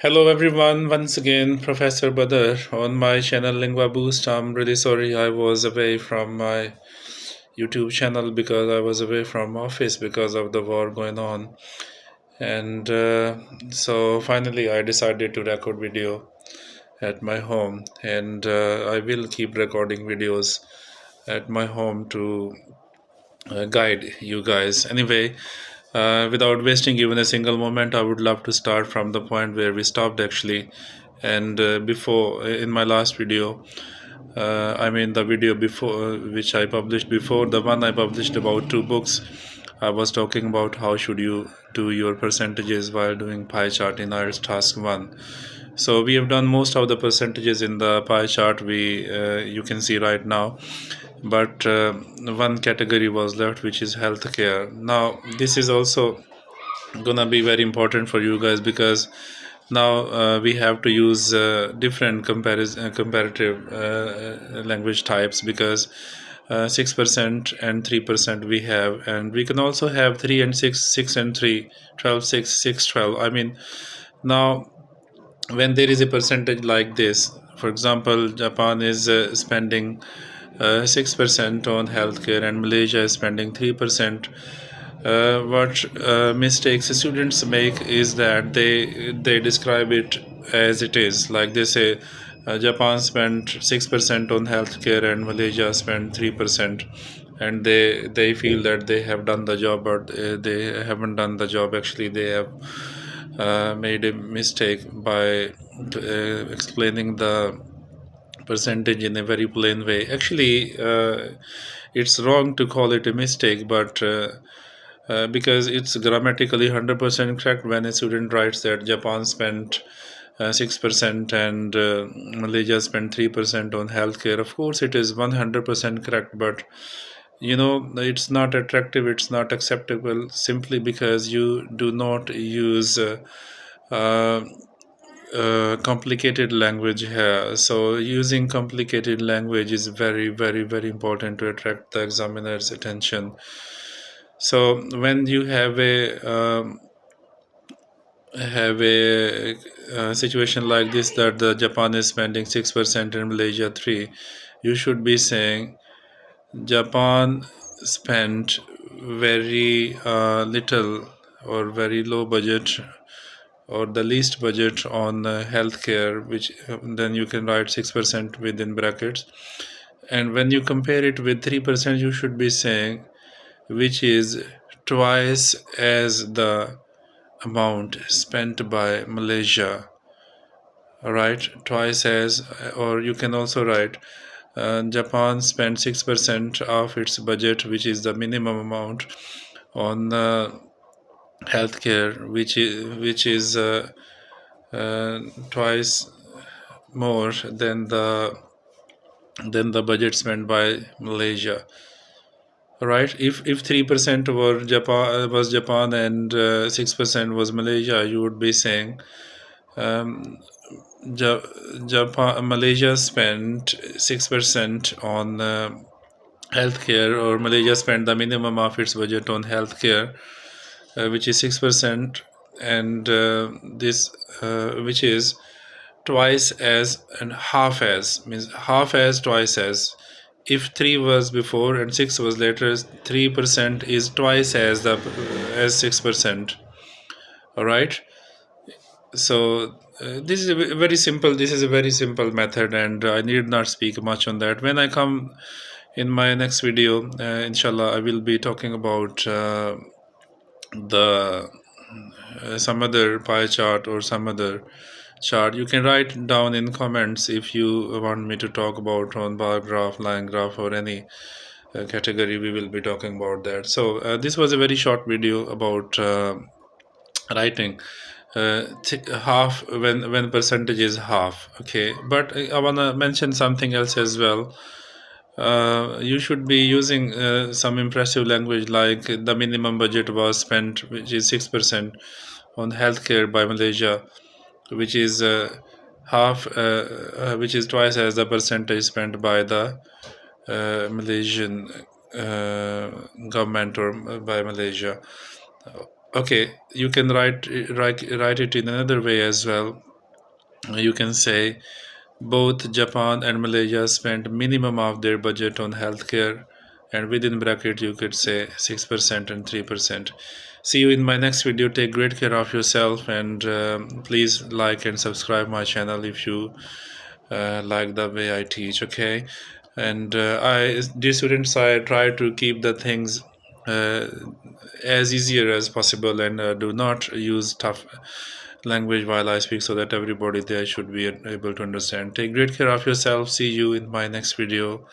Hello everyone, once again Professor Badar on my channel Lingua Boost. I'm really sorry I was away from my YouTube channel because I was away from office because of the war going on. And so finally I decided to record video at my home, and I will keep recording videos at my home to guide you guys. Anyway, without wasting even a single moment, I would love to start from the point where we stopped actually. And before, in my last video, I mean the video before which I published before, the one I published about two books, I was talking about how should you do your percentages while doing pie chart in IELTS task 1. So we have done most of the percentages in the pie chart we you can see right now, but one category was left, which is healthcare. Now this is also gonna be very important for you guys because now we have to use different comparative language types, because 6% and 3% we have, and we can also have 3 and 6, 6 and 3, 12, 6, 6, 12. I mean, now when there is a percentage like this, for example, Japan is spending 6% on healthcare and Malaysia is spending 3%. What mistakes students make is that they describe it as it is. Like they say, Japan spent 6% on healthcare and Malaysia spent 3%, and they feel that they have done the job, but they haven't done the job. Actually, they have made a mistake by explaining the percentage in a very plain way. Actually, it's wrong to call it a mistake, but because it's grammatically 100% correct when a student writes that Japan spent 6% and Malaysia spent 3% on healthcare. Of course, it is 100% correct, but it's not attractive, it's not acceptable, simply because you do not use uh, complicated language here. So using complicated language is very, very, very important to attract the examiner's attention. So when you have a situation like this, that the Japan is spending 6% and Malaysia 3, you should be saying Japan spent very little or very low budget or the least budget on healthcare, which then you can write 6% within brackets. And when you compare it with 3%, you should be saying which is twice as the amount spent by Malaysia. Alright, twice as, or you can also write Japan spent 6% of its budget, which is the minimum amount, on healthcare, which is twice more than the budget spent by Malaysia. Right? If 3% were Japan and 6% was Malaysia, you would be saying Japan Malaysia spent 6% on healthcare, or Malaysia spent the minimum of its budget on healthcare, which is 6%, and this which is twice as and half as, means half as, twice as. If 3 was before and 6 was later, 3% is twice as 6%. All right. So this is a very simple. This is a very simple method, and I need not speak much on that. When I come in my next video, inshallah, I will be talking about the some other pie chart or some other chart. You can write down in comments if you want me to talk about on bar graph, line graph, or any category. We will be talking about that. So this was a very short video about writing half when percentage is half. Okay, but I want to mention something else as well. You should be using some impressive language, like the minimum budget was spent, which is 6% on healthcare by Malaysia, which is which is twice as the percentage spent by the Malaysian government or by Malaysia. Okay, you can write it in another way as well. You can say both Japan and Malaysia spent minimum of their budget on healthcare, and within bracket you could say 6% and 3%. See you in my next video. Take great care of yourself, and please like and subscribe my channel if you like the way I teach. Okay, and dear students, I try to keep the things uh, as easier as possible, and do not use tough language while I speak, so that everybody there should be able to understand. Take great care of yourself. See you in my next video.